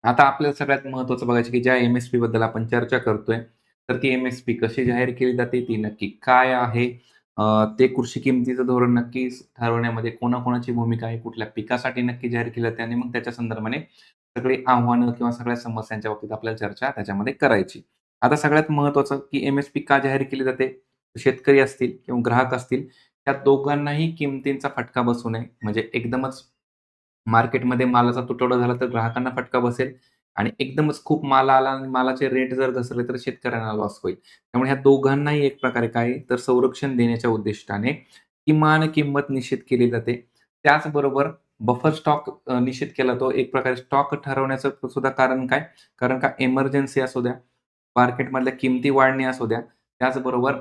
आता आपल्याला सगळ्यात महत्त्वाचं बघायचं की ज्या एम-एस-पी बद्दल आपण चर्चा करतोय, तर ती एम-एस-पी कशी जाहीर केली जाते, ती नक्की काय आहे? ते कृषी किमतीचं धोरण नक्की ठरवण्यामध्ये कोणाकोणाची भूमिका आहे, कुठल्या पिकासाठी नक्की जाहीर केलं जाते आणि मग त्याच्या संदर्भाने सगळी आव्हानं किंवा सगळ्या समस्यांच्या बाबतीत आपल्याला चर्चा त्याच्यामध्ये करायची. आता सगळ्यात महत्त्वाचं की एम-एस-पी का जाहीर केली जाते? शेतकरी असतील किंवा ग्राहक असतील, त्या दोघांनाही किमतींचा फटका बसू नये. म्हणजे एकदमच मार्केटमध्ये मालाचा तुटवडा झाला तर ग्राहकांना फटका बसेल आणि एकदमच खूप माल आला आणि मालाचे रेट जर घसरले तर शेतकऱ्यांना लॉस होईल. त्यामुळे ह्या दोघांनाही एक प्रकारे काय आहे, तर संरक्षण देण्याच्या उद्दिष्टाने किमान किंमत निश्चित केली जाते. त्याचबरोबर बफर स्टॉक निश्चित केला तो एक प्रकारे स्टॉक ठरवण्याचं सुद्धा कारण काय? कारण का इमर्जन्सी असू द्या, मार्केटमधल्या किमती वाढणे असू द्या, त्याचबरोबर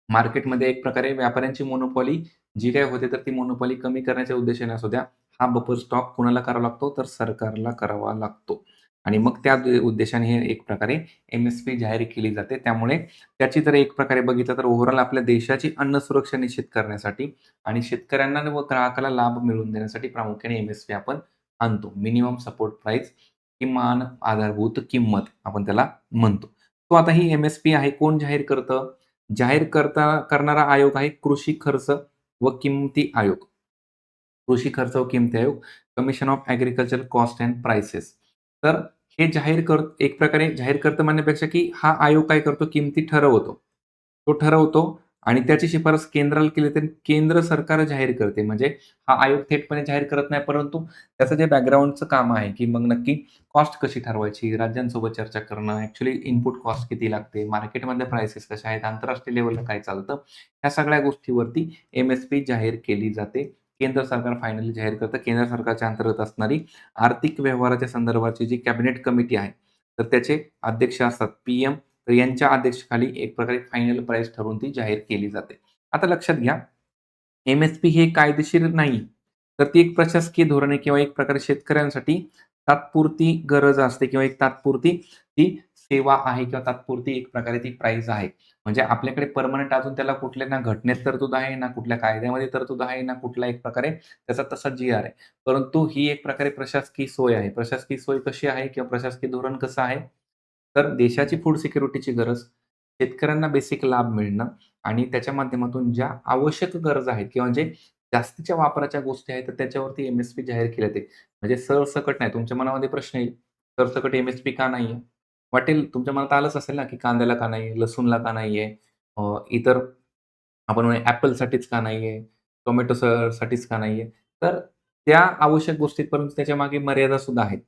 मार्केटमध्ये एक प्रकारे व्यापाऱ्यांची मोनोपॉली जी काही होते, तर ती मोनोपॉली कमी करण्याच्या उद्देशाने असू द्या, हा बफर स्टॉक कुणाला करावा लागतो? तर सरकारला करावा लागतो. आणि मग त्या उद्देशाने हे एक प्रकारे एम-एस-पी जाहीर केली जाते. त्यामुळे त्याची जर एक प्रकारे बघितलं तर ओव्हरऑल आपल्या देशाची अन्न सुरक्षा निश्चित करण्यासाठी आणि शेतकऱ्यांना व ग्राहकाला लाभ मिळवून देण्यासाठी प्रामुख्याने एम-एस-पी आपण आणतो. मिनिमम सपोर्ट प्राईस, किमान आधारभूत किंमत आपण त्याला म्हणतो. तो आता ही एम-एस-पी आहे कोण जाहीर करतं? करणारा आयोग आहे कृषी खर्च व किंमती आयोग. कृषी खर्च व किंमती आयोग, commission of agriculture cost and prices. तर हे एक प्रकारे जाहीर करतं म्हणण्यापेक्षा, की हा आयोग काय करतो, किमती ठरवतो. तो ठरवतो आणि त्याची शिफारस केंद्राला केली तर केंद्र सरकार जाहीर करते. म्हणजे हा आयोग थेटपणे जाहीर करत नाही, परंतु त्याचं जे बॅकग्राऊंडचं काम आहे, की मग नक्की कॉस्ट कशी ठरवायची, राज्यांसोबत चर्चा करणं, ॲक्चुअली इनपुट कॉस्ट किती लागते, मार्केटमधल्या प्राइसेस कशा आहेत, आंतरराष्ट्रीय लेव्हलला काय चालतं, ह्या सगळ्या गोष्टीवरती एम-एस-पी जाहीर केली जाते. केंद्र सरकार फायनली जाहीर करतं. केंद्र सरकारच्या अंतर्गत असणारी आर्थिक व्यवहाराच्या संदर्भाची जी कॅबिनेट कमिटी आहे, तर त्याचे अध्यक्ष असतात पी-एम. तर यांच्या अध्यक्षतेखाली एक प्रकारे फायनल प्राईस ठरवून ती जाहीर केली जाते. आता लक्षात घ्या, एम-एस-पी हे कायदेशीर नाही. तर ती एक प्रशासकीय धोरण आहे किंवा एक प्रकारे शेतकऱ्यांसाठी तात्पुरती गरज असते किंवा एक तात्पुरती ती सेवा आहे किंवा तात्पुरती एक प्रकारे ती प्राईज आहे. म्हणजे आपल्याकडे पर्मनंट अजून त्याला कुठल्या ना घटनेत तरतूद आहे, ना कुठल्या कायद्यामध्ये तरतूद आहे, ना कुठला एक प्रकारे त्याचा तसा जी-आर आहे. परंतु ही एक प्रकारे प्रशासकीय सोय आहे. प्रशासकीय सोय कशी आहे किंवा प्रशासकीय धोरण कसं आहे? तर देशाची फूड सिक्युरिटीची गरज, शेतकऱ्यांना बेसिक लाभ मिळणं आणि त्याच्या माध्यमातून ज्या आवश्यक गरजा आहेत किंवा जे जास्तीच्या वापराच्या गोष्टी आहेत, तर त्याच्यावरती एम-एस-पी जाहीर केले जाते. म्हणजे सरसकट नाही. तुमच्या मनामध्ये प्रश्न येईल, सरसकट एम-एस-पी का नाहीये? वाटेल तुमच्या मनात आलंच असेल ना, की कांद्याला का नाहीये? लसूणला का नाहीये? इतर आपण म्हणूया ॲपलसाठीच का नाहीये? टोमॅटो साठीच का नाहीये? तर त्या आवश्यक गोष्टी परंतु त्याच्यामागे मर्यादा सुद्धा आहेत.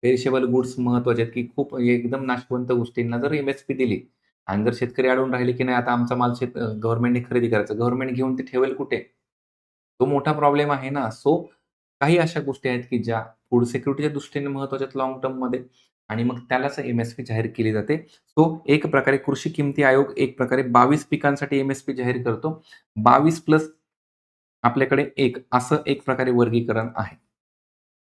पेरिशेबल गुड्स महत्त्वाचे आहेत, की खूप एकदम नाशवंत गोष्टींना जर एम-एस-पी दिली आणि जर शेतकरी अडवून राहिले, की नाही आता आमचा माल गव्हर्नमेंटने खरेदी करायचा. गव्हर्नमेंट घेऊन ते ठेवेल कुठे? तो मोठा प्रॉब्लेम आहे ना. सो काही अशा गोष्टी आहेत, की ज्या फूड सिक्युरिटीच्या दृष्टीने महत्त्वाच्या आहेत लाँग टर्ममध्ये आणि मग त्यालाच एम-एस-पी जाहीर केली जाते. सो एक प्रकारे कृषी किमती आयोग एक प्रकारे 22 पिकांसाठी एम-एस-पी जाहीर करतो. 22 प्लस आपल्याकडे 1 असं एक प्रकारे वर्गीकरण आहे.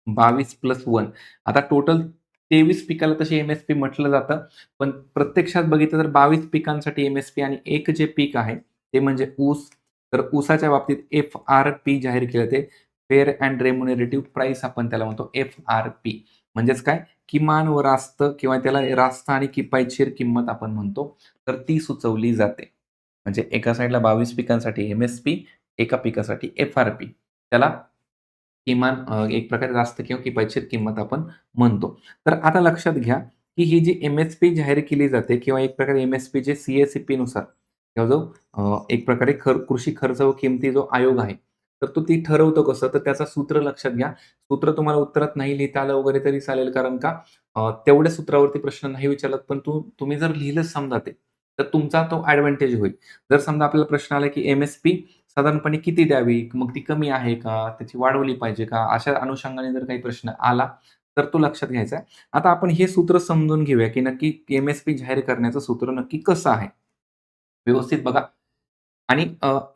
22 प्लस 1 आता टोटल 23 पिकाला तशी एम-एस-पी म्हटलं जातं. पण प्रत्यक्षात बघितलं तर 22 पिकांसाठी एम-एस-पी आणि एक जे पीक आहे ते म्हणजे ऊस. तर ऊसाच्या बाबतीत एफ-आर-पी जाहीर केलं जाते. फेअर अँड रेम्युनरेटिव्ह प्राईस आपण त्याला म्हणतो एफ-आर-पी. म्हणजेच काय? किमान व रास्त किंवा त्याला रास्त आणि किफायतशीर किंमत आपण म्हणतो. तर ती सुचवली जाते. म्हणजे एका साइडला 22 पिकांसाठी एम-एस-पी, एका पिकासाठी एफ-आर-पी. त्याला किमान एक प्रकारे रास्त किंवा किफायतशीर किंमत आपण म्हणतो. तर आता लक्षात घ्या, की ही जी एम-एस-पी जाहीर केली जाते किंवा एक प्रकारे एम-एस-पी जे सी-ए-सी-पीनुसार किंवा जो एक प्रकारे कृषी खर्च व किमती जो आयोग आहे, तर तो ती ठरवतो कसं? तर त्याचं सूत्र लक्षात घ्या. सूत्र तुम्हाला उत्तरात नाही लिहिता आलं वगैरे तरी चालेल कारण का तेवढ्या सूत्रावरती प्रश्न नाही विचारलात, पण तुम्ही जर लिहिलंच समजा ते, तर तुमचा तो एडव्हांटेज होईल. जर समजा आपल्याला प्रश्न आला, की एम-एस-पी साधारणपणे किती द्यावी? मग ती कमी आहे का? त्याची वाढवली पाहिजे का? अशा अनुषंगाने जर काही प्रश्न आला, तर तो लक्षात घ्यायचा आहे. आता आपण हे सूत्र समजून घेऊया, की नक्की एम-एस-पी जाहीर करण्याचं सूत्र नक्की कसं आहे? व्यवस्थित बघा आणि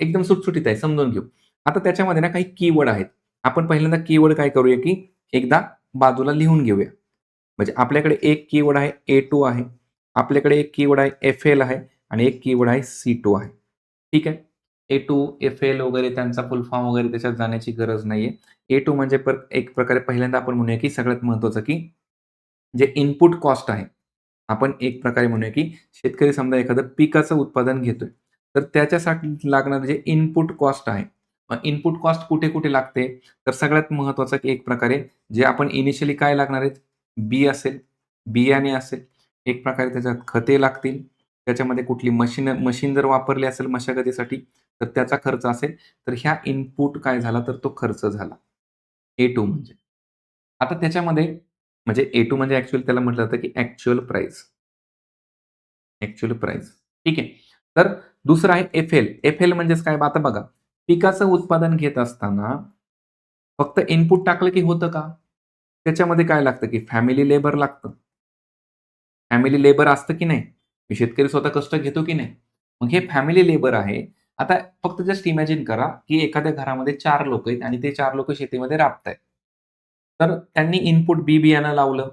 एकदम सुटसुटीत आहे, समजून घेऊ. आता त्याच्यामध्ये ना काही कीवर्ड आहेत. आपण पहिल्यांदा कीवर्ड काय करूया, की एकदा बाजूला लिहून घेऊया. म्हणजे आपल्याकडे एक कीवर्ड आहे A2 आहे. आपल्याकडे एक कीवर्ड आहे एफ-एल आहे आणि एक कीवर्ड आहे C2 आहे. ठीक आहे. A2, एफ-एल वगैरे त्यांचा फुल फॉर्म वगैरे त्याच्यात जाण्याची गरज नाहीये. A2 म्हणजे एक प्रकारे पहिल्यांदा आपण म्हणूया, की सगळ्यात महत्त्वाचं, की जे इनपुट कॉस्ट आहे. आपण एक प्रकारे म्हणूया, की शेतकरी समजा एखादं पिकाचं उत्पादन घेतोय, तर त्याच्यासाठी लागणारं जे इनपुट कॉस्ट आहे. मग इनपुट कॉस्ट कुठे-कुठे लागते? तर सगळ्यात महत्त्वाचं एक प्रकारे जे आपण इनिशियली काय लागणार आहेत? बी असेल, बियाणे असेल, एक प्रकारे त्याच्यात खते लागतील, त्याच्यामध्ये कुठली मशीन जर वापरली असेल मशागतीसाठी, तर त्याचा खर्च असेल. तर ह्या इनपुट काय झाला, तर तो खर्च झाला. A2 म्हणजे. आता त्याच्यामध्ये म्हणजे A2 म्हणजे ॲक्चुअली त्याला म्हटलं जातं, की ॲक्चुअल प्राईस. Actual price. ठीक आहे. तर दुसरं आहे एफ-एल. एफ-एल म्हणजेच काय? आता बघा, पिकाचं उत्पादन घेत असताना फक्त इनपुट टाकलं की होतं का? त्याच्यामध्ये काय लागतं, की फॅमिली लेबर लागतं. फॅमिली लेबर असतं की नाही? शेतकरी स्वतः कष्ट घेतो की नाही? मग हे फॅमिली लेबर आहे. आता फक्त जस्ट इमॅजिन करा, की एखाद्या घरामध्ये 4 लोकं आहेत आणि ते 4 लोकं शेतीमध्ये राबतायत. तर त्यांनी इनपुट बियाणं लावलं.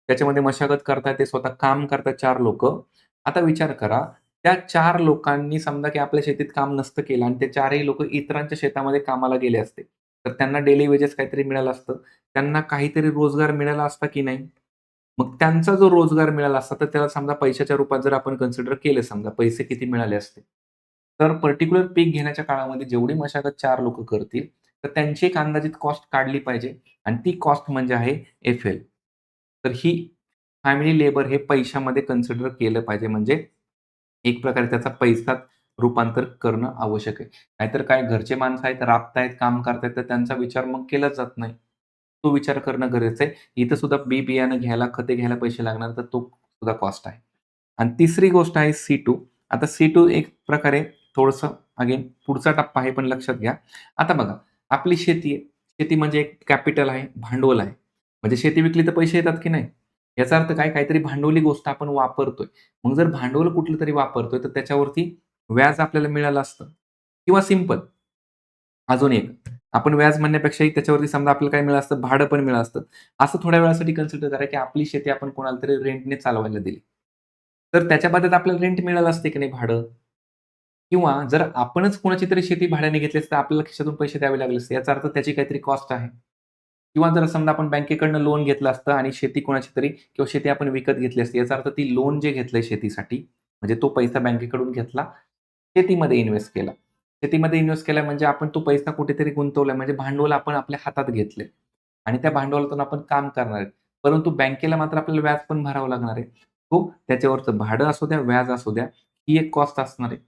त्याच्यामध्ये मशागत करतायत, ते स्वतः काम करतायत 4 लोकं. आता विचार करा, त्या 4 लोकांनी समजा, की आपल्या शेतीत काम नसतं केलं आणि ते 4ही लोकं इतरांच्या शेतामध्ये कामाला गेले असते. तर त्यांना डेली वेजेस काहीतरी मिळालं असतं. त्यांना काहीतरी रोजगार मिळाला असता की नाही? मग त्यांचा जो रोजगार मिळाला असता, तर त्याला समजा पैशाच्या रूपात जर आपण कन्सिडर केलं समजा, पैसे किती मिळाले असते. तर पर्टिक्युलर पीक घेण्याच्या काळामध्ये जेवढी मशागत 4 लोकं करतील, तर त्यांची एक अंदाजित कॉस्ट काढली पाहिजे आणि ती कॉस्ट म्हणजे आहे एफ-एल. तर ही फॅमिली लेबर हे पैशामध्ये कन्सिडर केलं पाहिजे. म्हणजे एक प्रकारे त्याचा पैशात रूपांतर करणं आवश्यक आहे. नाहीतर काय घरचे माणसं आहेत, राबतायत, काम करतायत, तर त्यांचा विचार मग केलाच जात नाही. तो विचार करणं गरजेचं आहे. इथं सुद्धा बियाणं घ्यायला, खते घ्यायला पैसे लागणार, तर तो सुद्धा कॉस्ट आहे. आणि तिसरी गोष्ट आहे C2. आता C2 एक प्रकारे थोडंसं अगेन पुढचा टप्पा आहे, पण लक्षात घ्या. आता बघा, आपली शेती आहे. शेती म्हणजे एक कॅपिटल आहे, भांडवल आहे. म्हणजे शेती विकली तर पैसे येतात की नाही? याचा अर्थ काय? काहीतरी भांडवली गोष्ट आपण वापरतोय. मग जर भांडवल कुठलं तरी वापरतोय, तर त्याच्यावरती व्याज आपल्याला मिळालं असतं किंवा सिंपल अजून एक, आपण व्याज म्हणण्यापेक्षाही त्याच्यावरती समजा आपल्याला काय मिळालं असतं, भाडं पण मिळालं असतं. असं थोड्या वेळासाठी कन्सिडर करा, की आपली शेती आपण कोणाला तरी रेंटने चालवायला दिली. तर त्याच्या बदल्यात आपल्याला रेंट मिळालं असते की नाही भाडं? किंवा जर आपणच कोणाची तरी शेती भाड्याने घेतली असती, तर आपल्याला खिशातून पैसे द्यावे लागले असते. याचा अर्थ त्याची काहीतरी कॉस्ट आहे. किंवा जर समजा आपण बँकेकडनं लोन घेतलं असतं आणि शेती कोणाची तरी किंवा शेती आपण विकत घेतली असती. याचा अर्थ ती लोन जे घेतलंय शेतीसाठी, म्हणजे तो पैसा बँकेकडून घेतला, शेतीमध्ये इन्व्हेस्ट केला. शेतीमध्ये इन्व्हेस्ट केला म्हणजे आपण तो पैसा कुठेतरी गुंतवलाय, म्हणजे भांडवल आपण आपल्या हातात घेतलंय आणि त्या भांडवलातून आपण काम करणार आहे. परंतु बँकेला मात्र आपल्याला व्याज पण भरावं लागणार आहे. हो, त्याच्यावरचं भाडं असू द्या, व्याज असू द्या, ही एक कॉस्ट असणार आहे.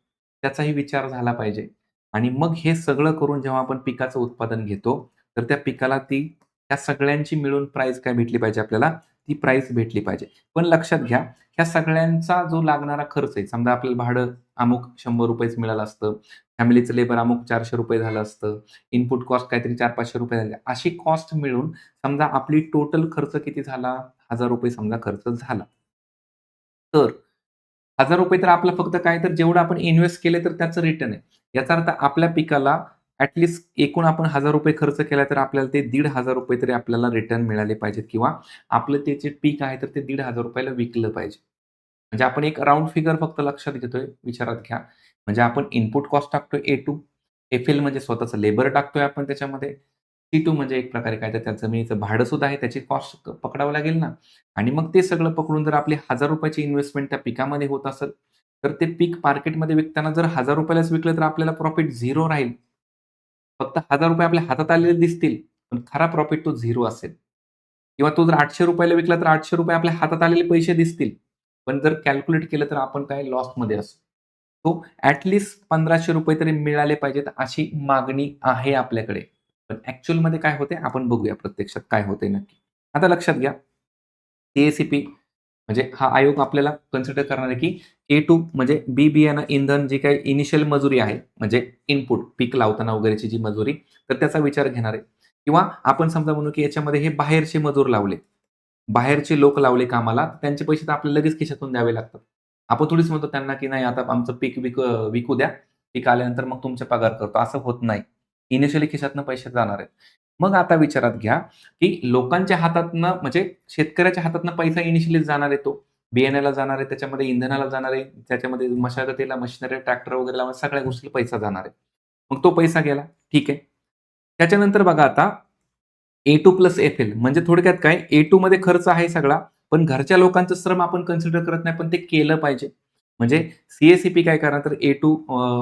त्याचाही विचार झाला पाहिजे आणि मग हे सगळं करून जेव्हा आपण पिकाचं उत्पादन घेतो, तर त्या पिकाला त्या सगळ्यांची मिळून प्राईस काय भेटली पाहिजे आपल्याला? ती प्राईस भेटली पाहिजे. पण लक्षात घ्या, ह्या सगळ्यांचा जो लागणारा खर्च आहे, समजा आपल्याला भाडं अमुक ₹100 मिळालं असतं, फॅमिलीचं लेबर अमुक ₹400 झालं असतं, इनपुट कॉस्ट काहीतरी ₹400-500 झाले. अशी कॉस्ट मिळून समजा आपली टोटल खर्च किती झाला? ₹1000 समजा खर्च झाला. तर ₹1000 तर आपलं फक्त काय तर जेवढं आपण इन्व्हेस्ट केले तर त्याचं रिटर्न आहे. याचा अर्थ आपल्या पिकाला एकूण आपण ₹1000 खर्च केला तर आपल्याला ते ₹1500 तरी आपल्याला रिटर्न मिळाले पाहिजेत किंवा आपलं ते जे पीक आहे तर ते ₹1500 ला विकलं पाहिजे. म्हणजे आपण एक राउंड फिगर फक्त लक्षात घेतोय, विचारात घ्या. म्हणजे आपण इनपुट कॉस्ट टाकतोय A2, एफ-एल म्हणजे स्वतःचं लेबर टाकतोय आपण त्याच्यामध्ये. C2 म्हणजे एक प्रकारे काय तर त्या जमिनीचं भाडं सुद्धा आहे, त्याची कॉस्ट पकडावं लागेल ना. आणि मग ते सगळं पकडून जर आपली ₹1000 ची इन्व्हेस्टमेंट त्या पिकामध्ये होत असेल, तर ते पीक मार्केटमध्ये विकताना जर ₹1000 लाच विकलं तर आपल्याला प्रॉफिट 0 राहील. फक्त ₹1000 आपल्या हातात आलेले दिसतील, पण खरा प्रॉफिट तो 0 असेल. किंवा तो जर ₹800 ला विकला तर ₹800 आपल्या हातात आलेले पैसे दिसतील. पण जर कॅल्क्युलेट केलं तर आपण काय लॉसमध्ये असू. तो ॲट लीस्ट ₹1500 तरी मिळाले पाहिजेत अशी मागणी आहे आपल्याकडे. पण ॲक्चुअलमध्ये काय होते आपण बघूया प्रत्यक्षात काय होतंय नक्की. आता लक्षात घ्या, सी म्हणजे हा आयोग आपल्याला कन्सिडर करणार आहे, की A2 म्हणजे बी बियाणं, इंधन जी काही इनिशियल मजुरी आहे, म्हणजे इनपुट पीक लावताना वगैरेची जी मजुरी, तर त्याचा विचार घेणार आहे. किंवा आपण समजा म्हणू, की याच्यामध्ये हे बाहेरचे मजूर लावले. बाहेरचे लोक लावले कामाला, त्यांचे पैसे तर आपल्याला लगेच खिशातून द्यावे लागतात. आपण थोडीच म्हणतो त्यांना, की नाही आता आमचं पीक विकू द्या. पीक आल्यानंतर मग तुमचे पगार करतो. असं होत नाही. इनिशियली खिशातनं पैसे जाणार आहेत. मग आता विचारात घ्या, की लोकांच्या हातातनं म्हणजे शेतकऱ्याच्या हातातनं पैसा इनिशियली जाणार आहे तो. बियाण्याला जाणार आहे, त्याच्यामध्ये इंधनाला जाणार आहे, त्याच्यामध्ये मशागतीला मशिनरी, ट्रॅक्टर वगैरे लावून सगळ्या गोष्टीला पैसा जाणार आहे. मग तो पैसा गेला, ठीक आहे. त्याच्यानंतर बघा आता A2 प्लस एफ-एल म्हणजे थोडक्यात काय A2 मध्ये खर्च आहे सगळा, पण घरच्या लोकांचं श्रम आपण कन्सिडर करत नाही, पण ते केलं पाहिजे. म्हणजे सी काय करणार तर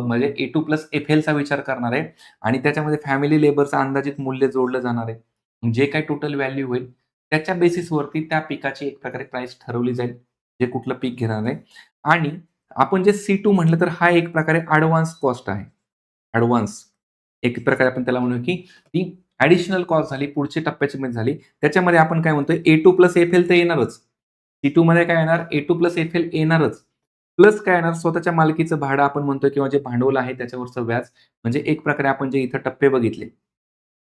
म्हणजे A2+FLचा विचार करणार आहे आणि त्याच्यामध्ये फॅमिली लेबरचं अंदाजित मूल्य जोडलं जाणार आहे. जे काही टोटल व्हॅल्यू होईल, त्याच्या बेसिसवरती त्या पिकाची एक प्रकारे प्राईस ठरवली जाईल. जे कुठलं पीक घेणार आहे आणि आपण जे C2 म्हटलं तर हा एक प्रकारे ॲडव्हान्स कॉस्ट आहे. ॲडव्हान्स एक प्रकारे आपण त्याला म्हणू की ती ॲडिशनल कॉस्ट झाली, पुढच्या टप्प्याची मध्ये झाली. त्याच्यामध्ये आपण काय म्हणतोय A2+FL तर येणारच. C2 मध्ये काय येणार A2+FL येणारच. प्लस काय येणार स्वतःच्या मालकीचं भाडं आपण म्हणतोय किंवा जे भांडवल आहे त्याच्यावरचं व्याज. म्हणजे एक प्रकारे आपण जे इथं टप्पे बघितले.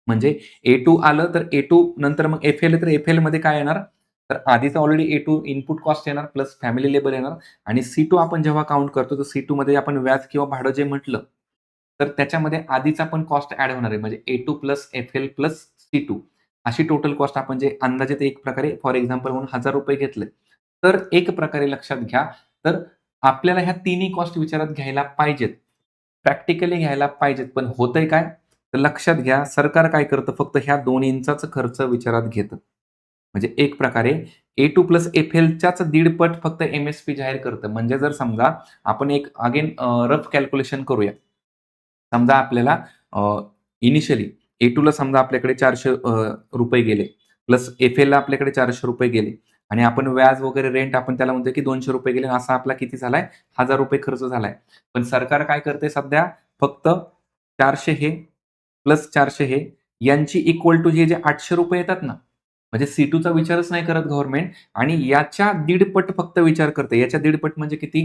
म्हणजे A2 आलं तर A2 नंतर मग FL तर FLमध्ये काय येणार? तर आधीच ऑलरेडी A2 इनपुट कॉस्ट येणार प्लस फॅमिली लेबर येणार आणि C2 आपण जेव्हा काउंट करतो तर C2 मध्ये आपण व्याज किंवा भाडं जे म्हटलं, तर त्याच्यामध्ये आधीचा पण कॉस्ट ॲड होणार आहे. म्हणजे A2+FL+C2 अशी टोटल कॉस्ट आपण जे अंदाजे एक प्रकारे फॉर एक्झाम्पल म्हणून ₹1000 घेतले. तर एक प्रकारे लक्षात घ्या, तर आपल्याला ह्या तिन्ही कॉस्ट विचारात घ्यायला पाहिजेत. प्रॅक्टिकली घ्यायला पाहिजेत. पण होतंय काय? तर लक्षात घ्या, सरकार काय करतं फक्त ह्या दोन्हींचाच खर्च विचारात घेतं. म्हणजे एक प्रकारे A2+FLच्याच दीडपट फक्त एम-एस-पी जाहीर करतं. म्हणजे जर समजा आपण एक अगेन रफ कॅल्क्युलेशन करूया. समजा आपल्याला इनिशियली A2ला समजा आपल्याकडे ₹400 गेले प्लस FLला आपल्याकडे ₹400 गेले आणि आपण व्याज वगैरे रेंट आपण त्याला म्हणतो की ₹200 गेले. असा आपला किती झालाय? ₹1000 खर्च झालाय. पण सरकार काय करतंय सध्या फक्त 400 हे प्लस 400 हे यांची इक्वल टू हे जे ₹800 येतात ना, म्हणजे C2चा विचारच नाही करत गव्हर्नमेंट आणि याच्या दीडपट फक्त विचार करते. याच्या दीडपट म्हणजे किती?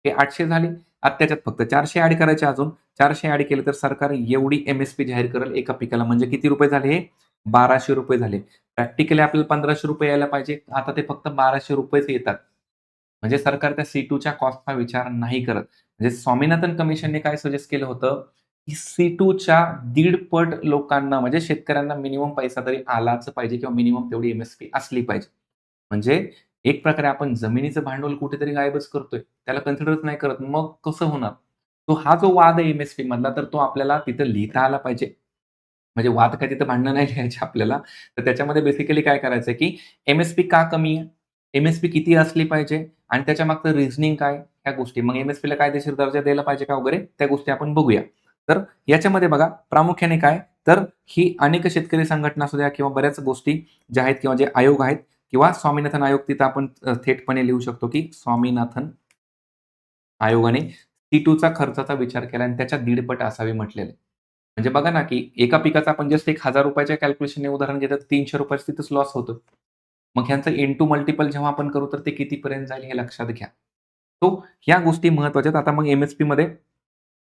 हे 800 झाले. आता त्याच्यात फक्त 400 ॲड करायचे अजून. 400 ॲड केले तर सरकार एवढी एम-एस-पी जाहीर करेल एका पिकाला. म्हणजे किती रुपये झाले हे? ₹1200 झाले. प्रॅक्टिकली आपल्याला ₹1500 यायला पाहिजे. आता ते फक्त ₹1200च येतात. म्हणजे सरकार त्या C2च्या कॉस्टचा विचार नाही करत. म्हणजे स्वामीनाथन कमिशनने काय सजेस्ट केलं होतं, की C2च्या दीडपट लोकांना म्हणजे शेतकऱ्यांना मिनिमम पैसा तरी आलाच पाहिजे किंवा मिनिमम तेवढी एम-एस-पी असली पाहिजे. म्हणजे एक प्रकारे आपण जमिनीचं भांडवल कुठेतरी गायबच करतोय. त्याला कन्सिडरच नाही करत. मग कसं होणार? तो हा जो वाद आहे एम-एस-पी मधला तर तो आपल्याला तिथं लिहिता आला पाहिजे. म्हणजे वाद काय तिथं भांडणं नाही लिहायची आपल्याला. तर त्याच्यामध्ये बेसिकली काय करायचं की एम-एस-पी का कमी आहे? एम-एस-पी किती असली पाहिजे? आणि त्याच्यामागचं रिझनिंग काय? ह्या गोष्टी. मग एम-एस-पीला कायदेशीर दर्जा द्यायला पाहिजे का वगैरे त्या गोष्टी आपण बघूया. तर याच्यामध्ये बघा प्रामुख्याने काय? तर ही अनेक शेतकरी संघटना असू द्या किंवा बऱ्याच गोष्टी ज्या आहेत किंवा जे आयोग आहेत किंवा स्वामीनाथन आयोग तिथं आपण थेटपणे लिहू शकतो की स्वामीनाथन आयोगाने C2चा खर्चाचा विचार केला आणि त्याच्या दीडपट असावे म्हटलेलं आहे. म्हणजे बघा ना, की एका पिकाचा आपण जस्ट एक ₹1000 कॅल्क्युलेशनने उदाहरण घेतलं तर ₹300 तिथंच लॉस होतो. मग ह्यांचं इंटू मल्टिपल जेव्हा आपण करू तर ते कितीपर्यंत जाईल हे लक्षात घ्या. तो ह्या गोष्टी महत्त्वाच्या आहेत. आता मग एम-एस-पीमध्ये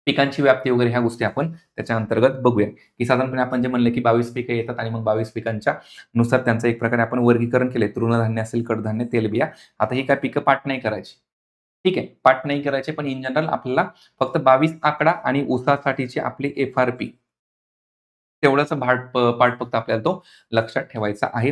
पिकांची व्याप्ती वगैरे ह्या गोष्टी आपण त्याच्या अंतर्गत बघूया, की साधारणपणे आपण जे म्हणले, की 22 पिकं येतात आणि मग 22 पिकांच्या नुसार त्यांचं एक प्रकारे आपण वर्गीकरण केले. तृणधान्य असेल, कडधान्य, तेलबिया. आता ही काय पिकं पाठ नाही करायची. ठीक आहे, पाठ नाही करायचे, पण इन जनरल आपल्याला फक्त 22 आकडा आणि ऊसासाठीची आपली एफ-आर-पी तेवढाच पार्ट फक्त आपल्याला तो लक्षात ठेवायचा आहे.